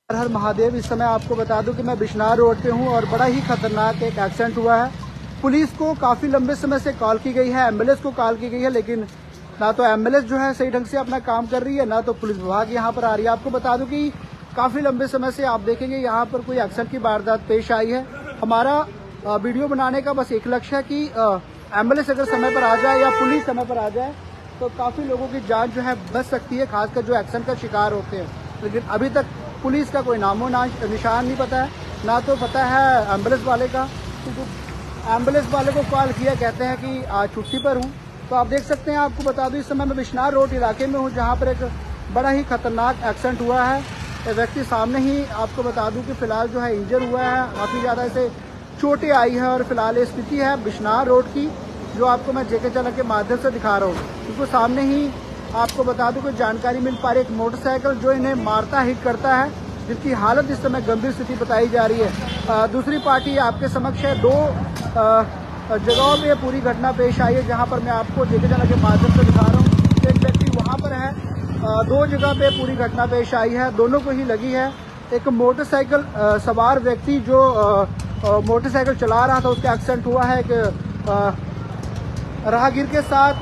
हर हर महादेव। इस समय आपको बता दूं कि मैं बिश्नार रोड पे हूं और बड़ा ही खतरनाक एक एक्सीडेंट हुआ है। पुलिस को काफी लंबे समय से कॉल की गई है, एम्बुलेंस को कॉल की गई है, लेकिन ना तो एम्बुलेंस जो है सही ढंग से अपना काम कर रही है, ना तो पुलिस विभाग यहाँ पर आ रही है। आपको बता दूं कि काफी लंबे समय से आप देखेंगे यहाँ पर कोई एक्सीडेंट की वारदात पेश आई है। हमारा वीडियो बनाने का बस एक लक्ष्य है कि एम्बुलेंस अगर समय पर आ जाए या पुलिस समय पर आ जाए तो काफी लोगों की जान जो है बच सकती है, खासकर जो एक्सीडेंट का शिकार होते हैं। लेकिन अभी तक पुलिस का कोई नामो निशान नहीं पता है, ना तो पता है एम्बुलेंस वाले का, क्योंकि एम्बुलेंस वाले को कॉल किया, कहते हैं कि आज छुट्टी पर हूँ। तो आप देख सकते हैं, आपको बता दूं इस समय मैं बिश्नार रोड इलाके में हूँ, जहाँ पर एक बड़ा ही खतरनाक एक्सीडेंट हुआ है। व्यक्ति सामने ही आपको बता दूं कि फिलहाल जो है इंजर हुआ है, काफ़ी ज़्यादा इसे चोटें आई है और फिलहाल स्थिति है बिश्नार रोड की, जो आपको मैं जेके चैनल के माध्यम से दिखा रहा हूँ। क्योंकि सामने ही आपको बता दूं कि जानकारी मिल पा रही है, एक मोटरसाइकिल जो इन्हें मारता हिट करता है, जिसकी हालत इस समय गंभीर स्थिति बताई जा रही है। दूसरी पार्टी आपके समक्ष है, दो जगहों पे पूरी घटना पेश आई है, जहां पर मैं आपको जेके चैनल के माध्यम से दिखा रहा हूँ। एक व्यक्ति वहां पर है, दो जगह पे पूरी घटना पेश आई है, दोनों को ही लगी है। एक मोटरसाइकिल सवार व्यक्ति जो मोटरसाइकिल चला रहा था, उसका एक्सीडेंट हुआ है। एक राहगीर के साथ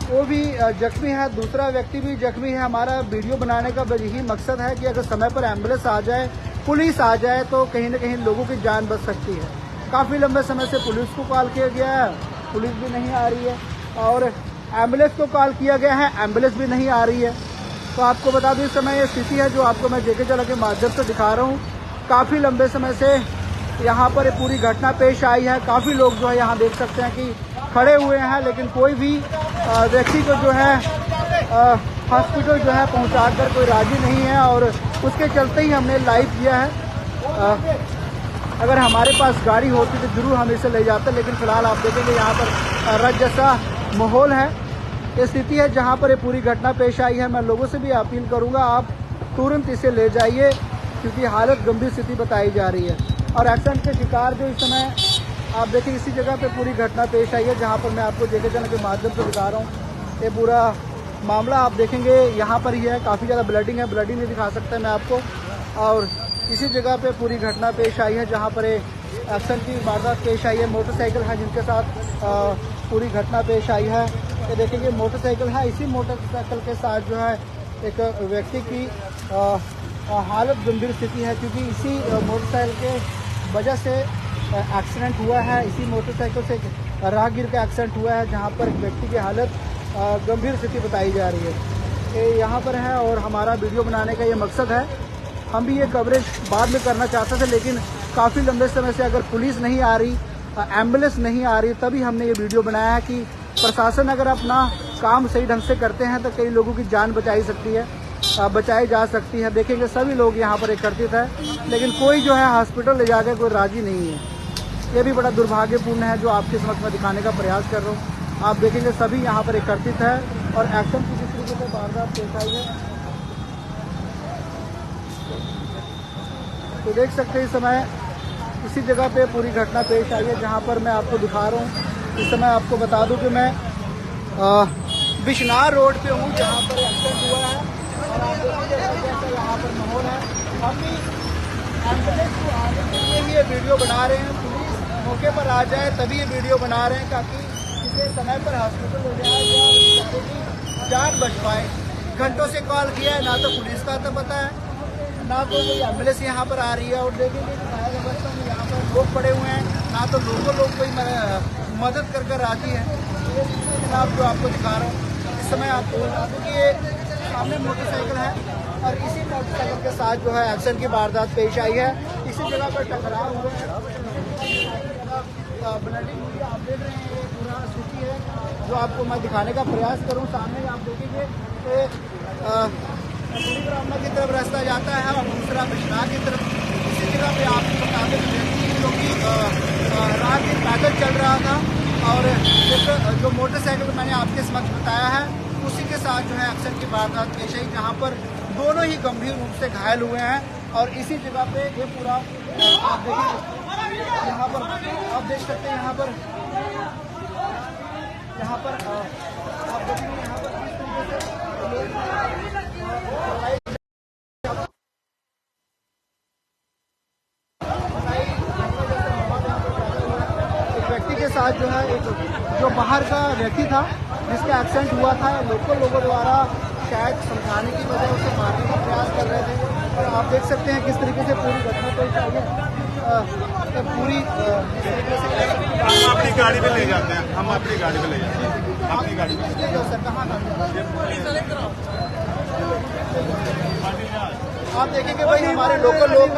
वो भी जख्मी है, दूसरा व्यक्ति भी जख्मी है। हमारा वीडियो बनाने का यही मकसद है कि अगर समय पर एम्बुलेंस आ जाए, पुलिस आ जाए, तो कहीं न कहीं लोगों की जान बच सकती है। काफ़ी लंबे समय से पुलिस को कॉल किया गया है, पुलिस भी नहीं आ रही है, और एम्बुलेंस को कॉल किया गया है, एम्बुलेंस भी नहीं आ रही है। तो आपको बता दूं इस समय ये स्थिति है जो आपको मैं जेके चैनल के माध्यम से दिखा रहा हूँ। काफ़ी लंबे समय से यहाँ पर पूरी घटना पेश आई है। काफ़ी लोग जो है यहाँ देख सकते हैं कि खड़े हुए हैं, लेकिन कोई भी व्यक्ति को जो है हॉस्पिटल जो है पहुँचाकर कोई राजी नहीं है, और उसके चलते ही हमने लाइव किया है। अगर हमारे पास गाड़ी होती तो जरूर हम इसे ले जाते, लेकिन फिलहाल आप देखेंगे यहाँ पर रथ जैसा माहौल है। ये स्थिति है जहाँ पर ये पूरी घटना पेश आई है। मैं लोगों से भी अपील करूँगा, आप तुरंत इसे ले जाइए, क्योंकि हालत गंभीर स्थिति बताई जा रही है। और एक्सीडेंट के शिकार जो इस समय आप देखिए इसी जगह पे पूरी घटना पेश आई है, जहाँ पर मैं आपको जेके चैनल के माध्यम से दिखा रहा हूँ। ये पूरा मामला आप देखेंगे यहाँ पर ही है, काफ़ी ज़्यादा ब्लडिंग है, ब्लडिंग नहीं दिखा सकता मैं आपको। और इसी जगह पे पूरी घटना पेश आई है, जहाँ पर एक्सीडेंट की वारदात पेश आई है। मोटरसाइकिल है जिनके साथ पूरी घटना पेश आई है। ये देखेंगे मोटरसाइकिल है, इसी मोटरसाइकिल के साथ जो है एक व्यक्ति की हालत गंभीर स्थिति है, क्योंकि इसी मोटरसाइकिल के वजह से एक्सीडेंट हुआ है। इसी मोटरसाइकिल से राहगीर का एक्सीडेंट हुआ है, जहां पर व्यक्ति की हालत गंभीर स्थिति बताई जा रही है। ये यहाँ पर है, और हमारा वीडियो बनाने का ये मकसद है। हम भी ये कवरेज बाद में करना चाहते थे, लेकिन काफ़ी लंबे समय से अगर पुलिस नहीं आ रही, एम्बुलेंस नहीं आ रही, तभी हमने ये वीडियो बनाया है कि प्रशासन अगर अपना काम सही ढंग से करते हैं तो कई लोगों की जान बचाई जा सकती है। देखेंगे सभी लोग यहाँ पर एकत्रित है, लेकिन कोई जो है हॉस्पिटल ले जाकर कोई राजी नहीं है। ये भी बड़ा दुर्भाग्यपूर्ण है, जो आपके समक्ष में दिखाने का प्रयास कर रहा हूँ। आप देखेंगे सभी यहाँ पर एकत्रित है, और एक्शन की जिस तरीके से वारदात पेश आई है, तो देख सकते हैं इस समय इसी जगह पे पूरी घटना पेश आई है, जहाँ पर मैं आपको दिखा रहा हूँ। इस समय आपको बता दूं कि मैं बिश्नार रोड पे हूँ, जहाँ पर एक्सीडेंट हुआ है, और आप देखेंगे जैसा यहाँ पर माहौल है। हम भी एम्बुलेंस को आने के लिए ही ये वीडियो बना रहे हैं, पुलिस मौके पर आ जाए तभी ये वीडियो बना रहे हैं, ताकि इसे समय पर हॉस्पिटल ले जाए या जान बच पाए। घंटों से कॉल किया है, ना तो पुलिस का तो पता है, ना तो कोई एम्बुलेंस यहाँ पर आ रही है। और देखेंगे कि फायर अवस्था में यहाँ पर लोग पड़े हुए हैं, ना तो लोग कोई मदद कर राजी है। ये जनाब जो आपको दिखा रहा हूँ इस समय, आपको बता दूँ कि ये सामने मोटरसाइकिल है, और इसी मोटरसाइकिल के साथ जो है एक्सीडेंट की वारदात पेश आई है। इसी जगह पर टकराव हुए हैं, ब्लडिंग हुई है। आप देख रहे हैं ये पूरा स्थिति है, जो आपको मैं दिखाने का प्रयास करूँ। सामने आप देखेंगे ब्राह्मणा की तरफ रास्ता जाता है, और दूसरा बिश्नार की तरफ। इसी जगह पे आपको बता दें व्यक्ति जो कि रात दिन पैदल चल रहा था, और एक जो मोटरसाइकिल मैंने आपके समक्ष बताया है, उसी के साथ जो है एक्सीडेंट की वारदात पेश आई, जहाँ पर दोनों ही गंभीर रूप से घायल हुए हैं। और इसी जगह पे ये पूरा आप देखिए, यहाँ पर आप देख सकते हैं, यहाँ पर आप देखेंगे यहाँ पर किस तरीके से। आज जो है एक जो बाहर का व्यक्ति था जिसका एक्सीडेंट हुआ था, लोकल लोगों द्वारा शायद समझाने की बजाय उसे मारने का प्रयास कर रहे थे। और आप देख सकते हैं किस तरीके से पूरी घटना पेश आई है। पूरी हम अपनी गाड़ी पे ले जाते हैं, हम अपनी गाड़ी पे ले जाते हैं, अपनी गाड़ी पे ले जाओ सर। कहाँ आप देखेंगे भाई हमारे लोकल लोग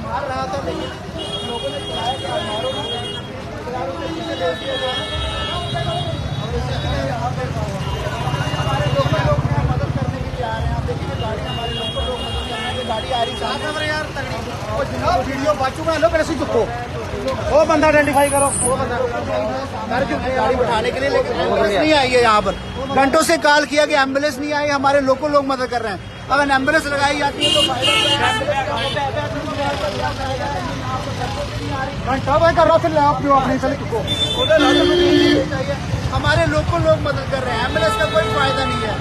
मार रहा था, लेकिन लोगों ने चलाया कि मारो ना, हमारे लोकल लोग मदद करने के लिए आ रहे हैं। आप देखिए गाड़ी हमारे लोकल लोग मदद करने के लिए गाड़ी आ रही है यार तगड़ी। और जनाब वीडियो बाजू में लो, कैसे चुपो वो बंदा आइडेंटिफाई करो, वो बंदा गाड़ी उठाने के लिए, लेकिन एम्बुलेंस नहीं आई है यहाँ पर। घंटों से कॉल किया कि एम्बुलेंस नहीं आई, हमारे लोकल लोग मदद कर रहे हैं। अगर एम्बुलेंस लगाई जाती है तो घंटा भाई कर रहा, फिर आप क्यों अपने चले चुको। हमारे लोकल लोग मदद कर रहे हैं, एम्बुलेंस का कोई फायदा नहीं है।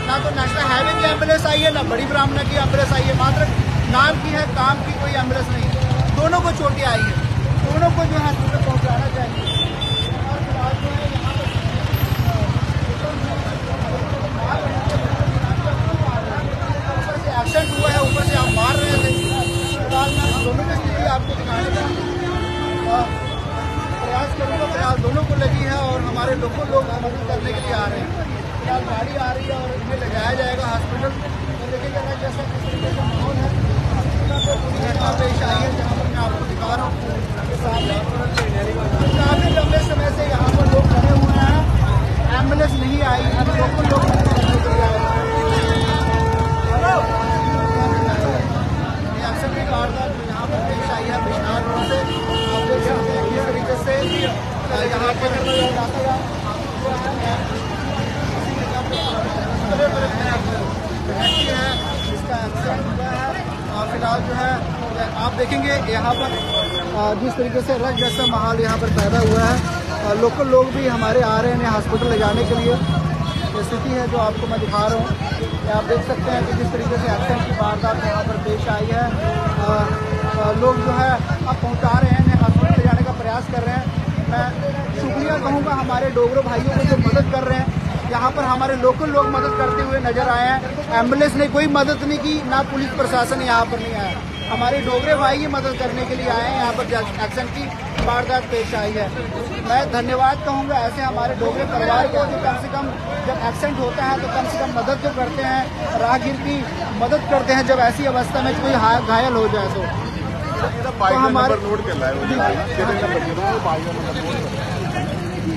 ना तो नेशनल हाईवे की एम्बुलेंस आई है, ना बड़ी ब्राह्मणा की एम्बुलेंस आई है, मात्र नाम की है, काम की कोई एम्बुलेंस नहीं है। दोनों को चोटें आई है, दोनों को जो है हॉस्पिटल पहुंचाना चाहिए। और फिलहाल जो है यहाँ पर से एक्सीडेंट हुआ है, ऊपर से आप मार रहे थे। फिलहाल मैं दोनों की स्थिति आपको दिखाने का प्रयास करूँगा। फिलहाल दोनों को लगी है और हमारे लोगों लोग मदद करने के लिए आ रहे हैं। फिलहाल गाड़ी आ रही है और इन्हें ले जाया जाएगा हॉस्पिटल। तो देखिए जैसा किस तरीके का माहौल है, पूरी घटना पेश आई है जहाँ पर मैं आपको दिखा रहा हूँ। काफी लंबे समय से यहाँ पर लोग खड़े हुए हैं, एम्बुलेंस नहीं आई, लोकल लोग अक्सर भी वारदात यहाँ पर पेश आई है बिशनार रोड से। आप देख सकते हैं किस तरीके से यहाँ पर व्यक्ति है जिसका एक्सीडेंट हुआ है। फिलहाल जो है आप देखेंगे यहाँ पर जिस तरीके से अलग जैसा माहौल यहाँ पर पैदा हुआ है। लोकल लोग भी हमारे आ रहे हैं हॉस्पिटल ले जाने के लिए। स्थिति है जो आपको मैं दिखा रहा हूँ, आप देख सकते हैं कि किस तरीके से एक्सीडेंट की वारदात यहाँ पर पेश आई है। लोग जो है अब पहुँचा रहे हैं, हॉस्पिटल ले जाने का प्रयास कर रहे हैं। मैं शुक्रिया कहूँगा हमारे डोगरो भाइयों को जो मदद कर रहे हैं। यहाँ पर हमारे लोकल लोग मदद करते हुए नजर आए हैं। एम्बुलेंस ने कोई मदद नहीं की, ना पुलिस प्रशासन यहाँ पर नहीं आया। हमारे डोगरे भाई ही मदद करने के लिए आए हैं। यहाँ पर एक्सीडेंट की वारदात पेश आई है। मैं धन्यवाद कहूँगा ऐसे हमारे डोगरे परिवार को जो कम से कम जब एक्सीडेंट होता है तो कम से कम मदद जो करते हैं, राहगीर की मदद करते हैं जब ऐसी अवस्था में कोई घायल हो जाए तो हमारे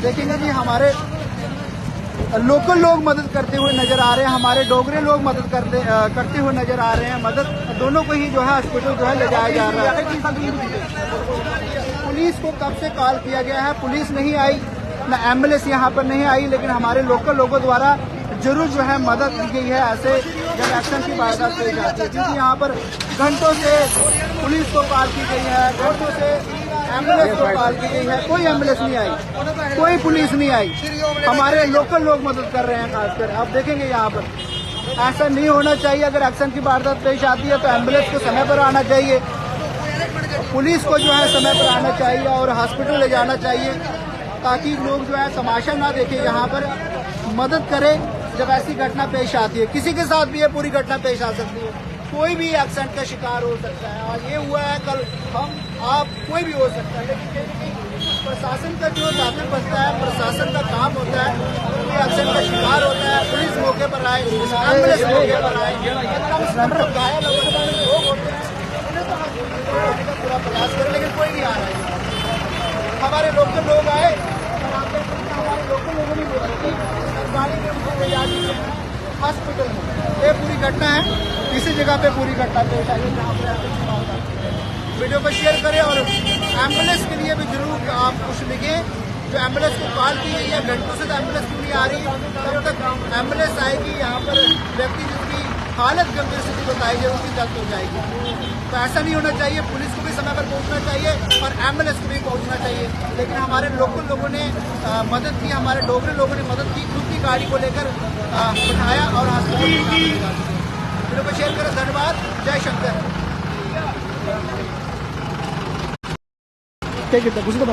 देखेंगे जी हमारे लोकल लोग मदद करते हुए नजर आ रहे हैं, हमारे डोगरे लोग मदद करते हुए नजर आ रहे हैं। मदद दोनों को ही जो है हॉस्पिटल जो है ले जाया जा रहा है। पुलिस को कब से कॉल किया गया है, पुलिस नहीं आई, ना एम्बुलेंस यहाँ पर नहीं आई, लेकिन हमारे लोकल लोगों द्वारा जरूर जो है मदद की गई है ऐसे जब एक्सीडेंट की वारदात पेश आती है। क्योंकि यहाँ पर घंटों से पुलिस को कॉल की गई है, घंटों से एम्बुलेंस को कॉल की गई है, कोई एम्बुलेंस नहीं आई, कोई पुलिस नहीं आई। हमारे लोकल लोग मदद कर रहे हैं खासकर। आप देखेंगे यहाँ पर ऐसा नहीं होना चाहिए। अगर एक्सीडेंट की वारदात पेश आती है तो एम्बुलेंस को समय पर आना चाहिए, पुलिस को जो है समय पर आना चाहिए और हॉस्पिटल ले जाना चाहिए, ताकि लोग जो है तमाशा ना देखें, यहाँ पर मदद करें जब ऐसी घटना पेश आती है। किसी के साथ भी ये पूरी घटना पेश आ सकती है, कोई भी एक्सीडेंट का शिकार हो सकता है। आज ये हुआ है, कल हम आप कोई भी हो सकता है। लेकिन प्रशासन का जो दायित्व बनता है, प्रशासन का काम होता है, कोई एक्सीडेंट का शिकार होता है, पुलिस मौके पर आए, एम्बुलेंस मौके पर आए, घायल लोग होते हैं, उन्हें तो हॉस्पिटल का पूरा प्रयास करें, लेकिन कोई नहीं आ रहा है। हमारे लोकल लोग आए, हमारे लोकल लोगों ने मदद की, गाड़ी में उनको ले जा दी हॉस्पिटल में। ये पूरी घटना है, इसी जगह पे पूरी घटना पेश आई है जहाँ पर वीडियो को शेयर करें और एम्बुलेंस के लिए भी जरूर आप कुछ लिखें। जो एम्बुलेंस को कॉल की गई है, घंटों से तो एम्बुलेंस क्यों नहीं आ रही, तब तक एम्बुलेंस आएगी, यहाँ पर व्यक्ति जिसकी हालत गंभीर स्थिति बताई जाए उसकी डेथ हो जाएगी। तो ऐसा नहीं होना चाहिए, पुलिस को भी समय पर पहुंचना चाहिए और एम्बुलेंस को भी पहुंचना चाहिए। लेकिन हमारे लोकल लोगों ने मदद की, हमारे डोगरे लोगों ने मदद की, खुद की गाड़ी को लेकर उठाया और हॉस्पिटल शेयर करें। धन्यवाद। जय शंकर। क्या कहते हैं कुछ तो